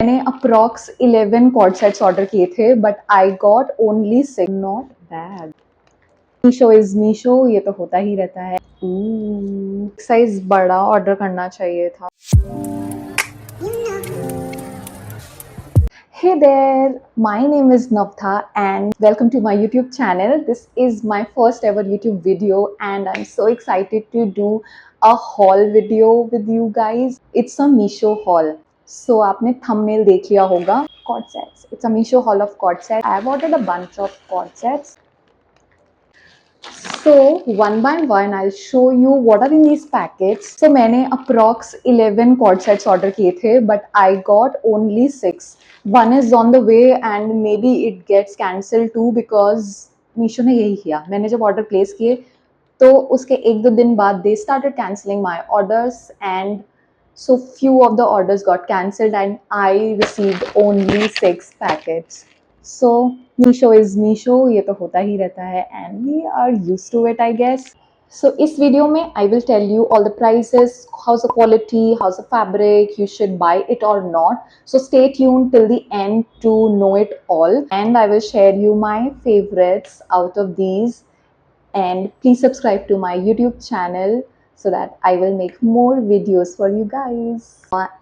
मैंने approx 11 cord sets order किए थे but I got only 6. Not bad. Meesho is Meesho, ये तो होता ही रहता है. साइज बड़ा ऑर्डर करना चाहिए था. Hey there, my name is Navtha and welcome to my YouTube channel. This is my first ever YouTube video and I'm so excited to do a haul video with you guys. It's a Meesho haul. So आपने thumbnail देख लिया होगा. Cord sets. It's a Meesho haul of cord sets. I have ordered a bunch of cord sets. So one by one I'll show you what are in these packets. So मैंने approx 11 cord sets order किए थे but I got only 6. One is on the way and maybe it gets cancelled too because Meesho ने यही किया. मैंने जब order place किए तो उसके एक दो दिन बाद they started cancelling my orders and so few of the orders got cancelled and I received only 6 packets. So Meesho is Meesho, ये तो होता ही रहता है and we are used to it I guess. So इस video में I will tell you all the prices, how's the quality, how's the fabric, you should buy it or not. So stay tuned till the end to know it all and I will share you my favorites out of these. And please subscribe to my YouTube channel so that I will make more videos for you guys.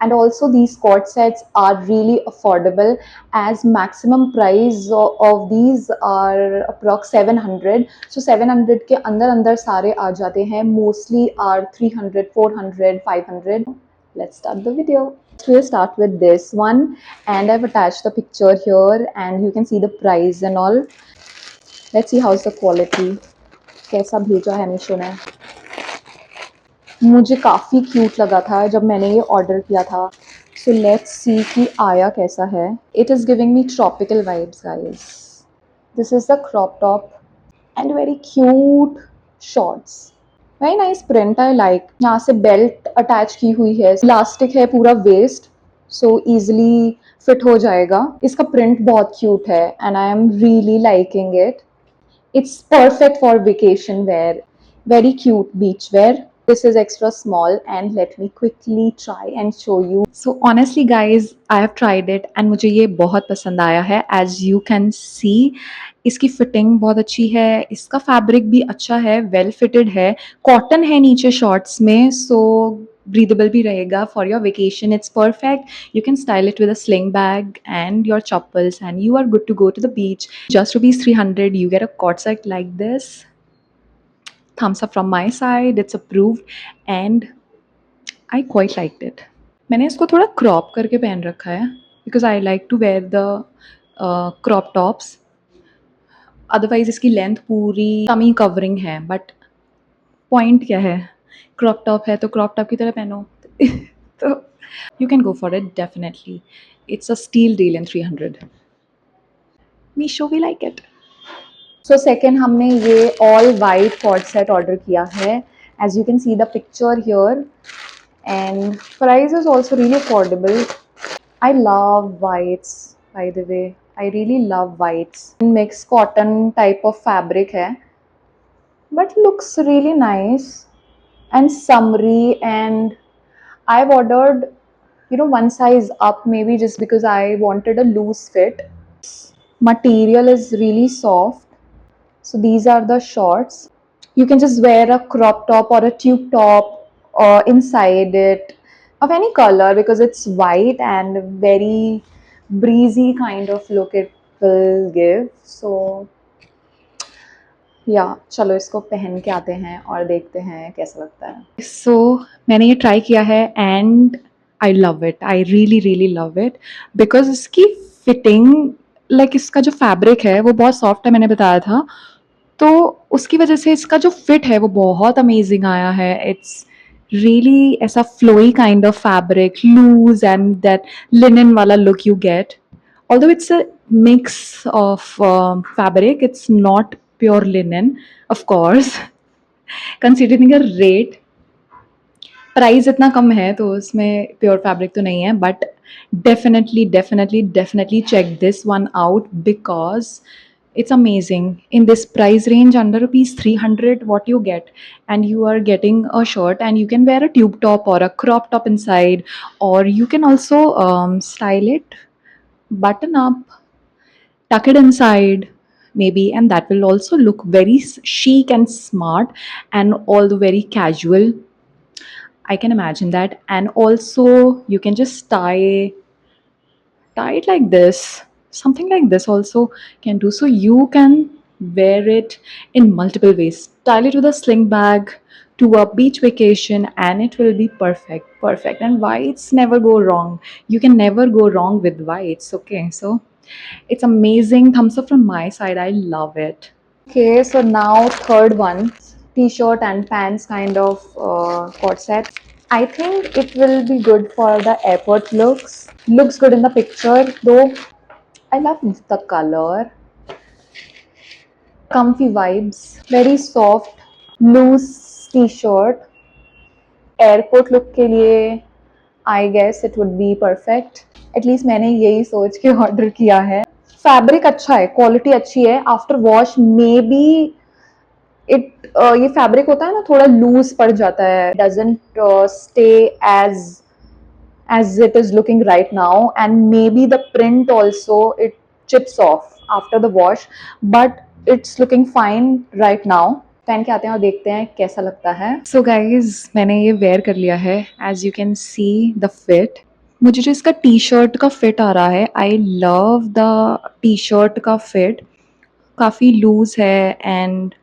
And also these cord sets are really affordable as maximum price of these are approx 700. So 700 के अंदर सारे आ जाते हैं. Mostly are 300, 400, 500. Let's start the video. We'll start with this one and I've attached the picture here and you can see the price and all. Let's see how's the quality. कैसा भेजा है मीशो ने. मुझे काफ़ी क्यूट लगा था जब मैंने ये ऑर्डर किया था. सो लेट्स सी कि आया कैसा है. It is giving me tropical vibes guys. This is the crop top and very cute shorts. Very nice print I like. यहाँ से बेल्ट अटैच की हुई है. इलास्टिक है पूरा वेस्ट सो ईजिली फिट हो जाएगा. इसका प्रिंट बहुत क्यूट है and I am really liking it. It's perfect for vacation wear, very cute beach wear. This is extra small and let me quickly try and show you. So honestly guys, I have tried it and मुझे ये बहुत पसंद आया है. As you can see, इसकी fitting बहुत अच्छी है. इसका फैब्रिक भी अच्छा है, वेल फिटेड है. कॉटन है नीचे शॉर्ट्स में, so breathable भी रहेगा. For your vacation it's perfect. You can style it with a sling bag and your chappals and you are good to go to the beach. Just rupees 300 you get a cord set like this. Thumbs up from my side, it's approved and I quite liked it. मैंने इसको थोड़ा crop करके पहन रखा है because I like to wear the crop tops. Otherwise इसकी length पूरी कमी कवरिंग है बट पॉइंट क्या है, क्रॉप टॉप है तो क्रॉप टॉप की तरह पहनो. तो you can go for it definitely. It's a steal deal in 300. Meesho we like it. So second हमने ये all white coord set order किया है. As you can see the picture here and price is also really affordable. I love whites by the way. I really love whites. Mixed cotton type of fabric है but looks really nice and summery and I've ordered one size up maybe just because I wanted a loose fit. Material is really soft. So these are the shorts. You can just wear a crop top or a tube top or inside it of any color because it's white and very breezy kind of look it will give. So या चलो इसको पहन के आते हैं और देखते हैं कैसा लगता है. सो मैंने ये ट्राई किया है and I love it. I really really love it because इसकी फिटिंग लाइक इसका जो फैब्रिक है वो बहुत सॉफ्ट है, मैंने बताया था. तो उसकी वजह से इसका जो फिट है वो बहुत अमेजिंग आया है. इट्स रियली ऐसा flowy kind of fabric, loose and that linen वाला look you get. Although it's a mix of fabric, it's not pure linen, of course. Considering the rate, price इतना कम है तो उसमें प्योर फैब्रिक तो नहीं है but definitely check this one out because It's amazing. In this price range, under rupees 300, what you get, and you are getting a shirt, and you can wear a tube top or a crop top inside, or you can also style it, button up, tuck it inside, maybe, and that will also look very chic and smart, and all the very casual. I can imagine that. And also, you can just tie it like this, something like this also can do. So you can wear it in multiple ways. Style it with a sling bag to a beach vacation, and it will be perfect. And whites never go wrong. You can never go wrong with whites. Okay, so it's amazing. Thumbs up from my side. I love it. Okay, so now third one, t-shirt and pants kind of coat set. I think it will be good for the airport looks. Looks good in the picture though. I love the color. Comfy vibes. Very soft, loose t-shirt. Airport look के लिए I guess it would be perfect. At least मैंने यही सोच के order किया है. Fabric अच्छा है, क्वालिटी अच्छी है. After wash may be it ये फैब्रिक होता है ना, थोड़ा लूज पड़ जाता है. Doesn't stay as it is looking right now, and maybe the print also it chips off after the wash, but it's looking fine right now. पहन के आते हैं और देखते हैं कैसा लगता है. सो गाइज, मैंने ये वेयर कर लिया है. As you can see the fit, मुझे जो इसका टी शर्ट का फिट आ रहा है, I love the T-shirt का फिट. काफ़ी लूज है एंड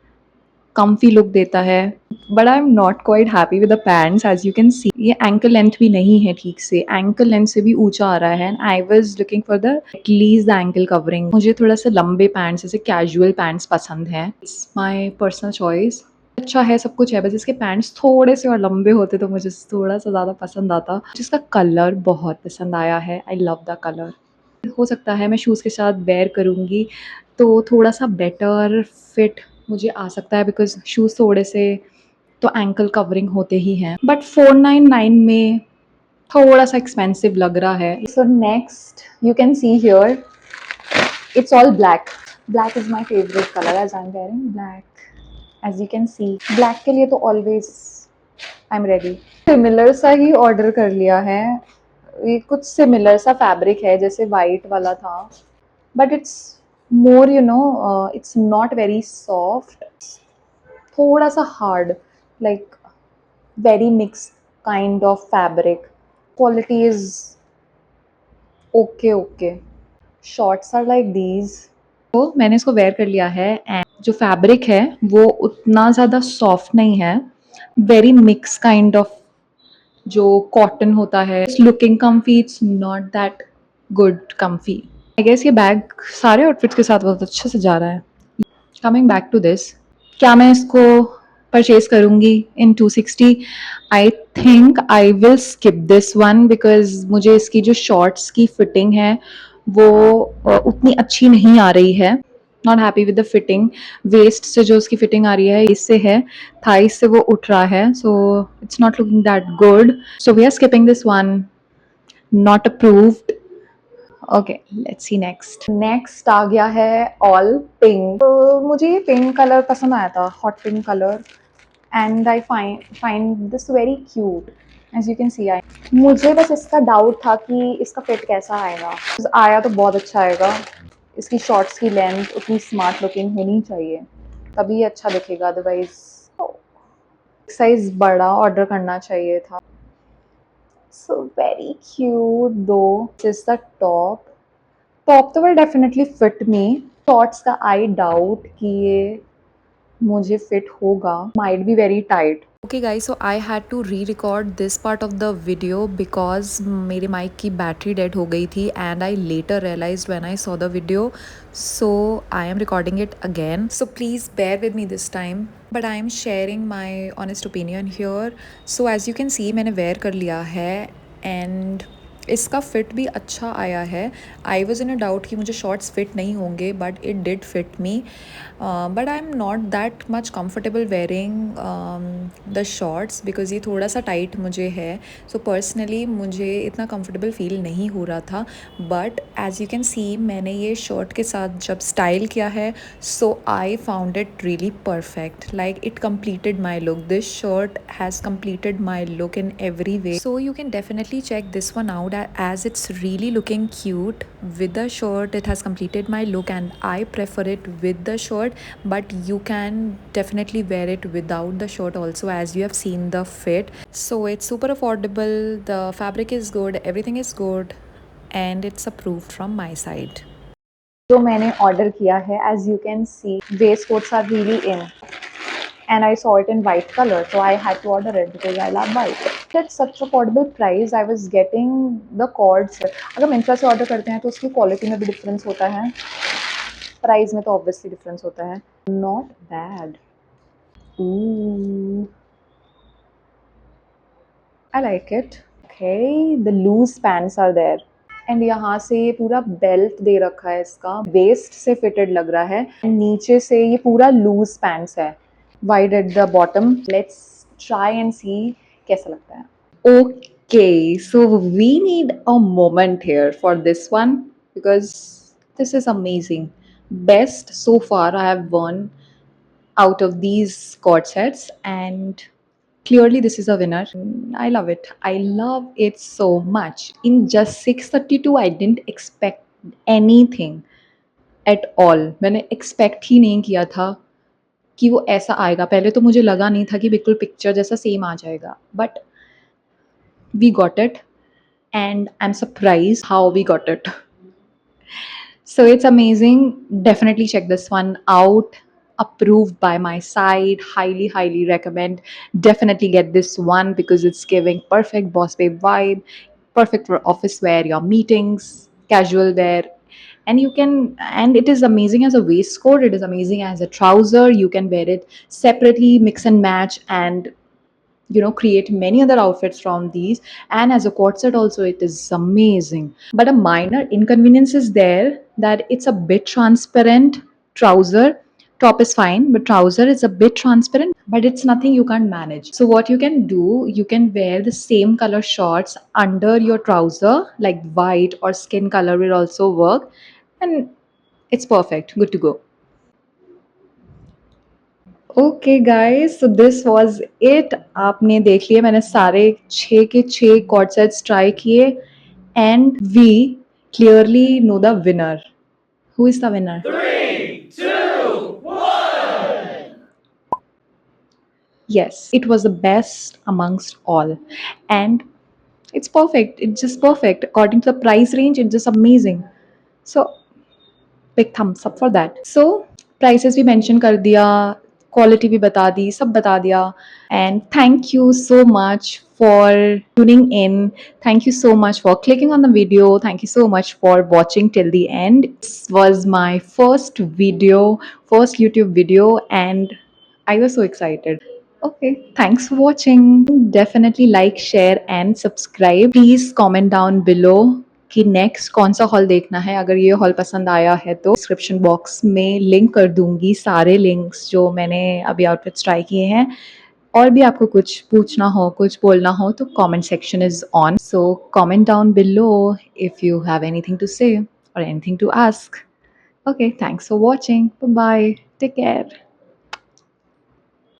कम्फी लुक देता है. But I am not quite happy with the pants. As you can see, ये एंकल लेंथ भी नहीं है ठीक से. एंकल लेंथ से भी ऊंचा आ रहा है. And I was looking for the at least the ankle covering. मुझे थोड़ा सा लंबे पैंट्स, जैसे कैजुअल पैंट्स पसंद हैं. It's my personal choice. अच्छा है, सब कुछ है, बस इसके पैंट्स थोड़े से और लंबे होते तो मुझे थोड़ा सा ज़्यादा पसंद आता. जिसका कलर बहुत पसंद आया है. I love the colour. हो सकता है मैं शूज़ के साथ वेयर करूँगी तो थोड़ा सा बेटर फिट मुझे आ सकता है, बिकॉज शूज़ थोड़े से तो एंकल कवरिंग होते ही हैं. बट 499 में थोड़ा सा एक्सपेंसिव लग रहा है. So next you can see here, it's all black. Black is my favourite colour as I am wearing black. As you can see, black के लिए तो always I am ready. Similar सा ही ऑर्डर कर लिया है. ये कुछ सिमिलर सा फैब्रिक है जैसे वाइट वाला था, but it's more it's not very soft. थोड़ा सा hard, like very mix kind of fabric. Quality is okay. Shorts are like these. तो मैंने इसको वेयर कर लिया है. एंड जो फैब्रिक है वो उतना ज़्यादा सॉफ्ट नहीं है. वेरी मिक्स काइंड ऑफ जो कॉटन होता है. It's looking comfy, it's not that good comfy. I guess ये बैग सारे आउटफिट्स के साथ बहुत अच्छे से जा रहा है. कमिंग बैक टू दिस, क्या मैं इसको परचेज करूँगी इन 260? I think I will skip this one, because मुझे इसकी जो शॉर्ट्स की फिटिंग है वो उतनी अच्छी नहीं आ रही है. Not happy with the fitting. Waist से जो उसकी फिटिंग आ रही है, इससे है थाई से वो उठ रहा है. So it's not looking that good. So we are skipping this one. Not approved. Okay, let's see next. Next आ गया है ऑल पिंक. मुझे ये पिंक कलर पसंद आया था, hot pink colour, and I find this very cute. As you can see, मुझे बस इसका डाउट था कि इसका फिट कैसा आएगा. आया तो बहुत अच्छा आएगा. इसकी शॉर्ट्स की लेंथ उतनी स्मार्ट लुकिंग होनी चाहिए, तभी अच्छा दिखेगा. अदरवाइज साइज बड़ा ऑर्डर करना चाहिए था. So very cute though. This is the top. Top तो will definitely fit me. Shorts का I doubt कि ये मुझे fit होगा. Might be very tight. Okay guys, so I had to re-record this part of the video because मेरे mic की battery dead हो गई थी, and I later realized when I saw the video. So I am recording it again. So please bear with me this time. But I am sharing my honest opinion here. So as you can see, मैंने wear कर लिया है, and इसका fit भी अच्छा आया है। I was in a doubt कि मुझे शॉर्ट्स फ़िट नहीं होंगे, but it did fit me. But I am not that much comfortable wearing the shorts because ये थोड़ा सा टाइट मुझे है। सो पर्सनली मुझे इतना कंफर्टेबल फ़ील नहीं हो रहा था, but as you can see मैंने ये शर्ट के साथ जब स्टाइल किया है, so I found it really perfect. Like it completed my look. This shirt has completed my look in every way, so you can definitely check this one out as it's really looking cute. With the shirt it has completed my look and I prefer it with the shirt, but you can definitely wear it without the shirt also, as you have seen the fit. So it's super affordable, the fabric is good, everything is good, and it's approved from my side. जो मैंने order किया है, as you can see waist coats are really in and I saw it in white color, so I had to order it because I love white. At such affordable price, I was getting the cords. अगर मिंत्रा से order करते हैं तो उसकी quality में भी difference होता है, प्राइस में तो ऑब्वियसली डिफरेंस होता है. Not bad. Ooh, I like it. Okay, the loose pants are there. And यहाँ से ये पूरा बेल्ट दे रखा है, इसका वेस्ट से फिटेड लग रहा है, नीचे से ये पूरा लूज पैंट्स है, wide at the bottom. Let's try and see कैसा लगता है. Okay, so we need a moment here for this one because this is amazing. Best so far I have worn out of these cord sets, and clearly this is a winner. I love it. I love it so much. In just 632 I didn't expect anything at all. मैंने expect ही नहीं किया था कि वो ऐसा आएगा. पहले तो मुझे लगा नहीं था कि बिल्कुल पिक्चर जैसा सेम आ जाएगा, but we got it and I'm surprised how we got it. So it's amazing. Definitely check this one out. Approved by my side. Highly, highly recommend. Definitely get this one because it's giving perfect boss babe vibe. Perfect for office wear, your meetings, casual wear. And you can, and it is amazing as a waistcoat. It is amazing as a trouser. You can wear it separately, mix and match, and create many other outfits from these. And as a quad set also it is amazing, but a minor inconvenience is there that it's a bit transparent. Trouser top is fine, but trouser is a bit transparent, but it's nothing you can't manage. So what you can do, you can wear the same color shorts under your trouser, like white or skin color will also work, and it's perfect, good to go. Okay guys, so this was it. आपने देख लिया, मैंने सारे 6 के 6 co-ord sets try किए and we clearly know the winner. Who is the winner? 3, 2, 1. Yes, it was the best amongst all, and it's perfect. It's just perfect according to the price range. It's just amazing. So big thumbs up for that. So prices भी mention कर दिया, quality भी बता दी, सब बता दिया. And thank you so much for tuning in. Thank you so much for clicking on the video. Thank you so much for watching till the end. This was my first video, first YouTube video, and I was so excited. Okay, thanks for watching. Definitely like, share, and subscribe. Please comment down below कि next कौन सा hall देखना है. अगर ये hall पसंद आया है तो डिस्क्रिप्शन बॉक्स में लिंक कर दूंगी सारे लिंक्स जो मैंने अभी आउटफिट्स ट्राई किए हैं. और भी आपको कुछ पूछना हो, कुछ बोलना हो तो comment section is on, so comment down below if you have anything to say और anything to ask. Okay, thanks for watching. Bye bye. Take care.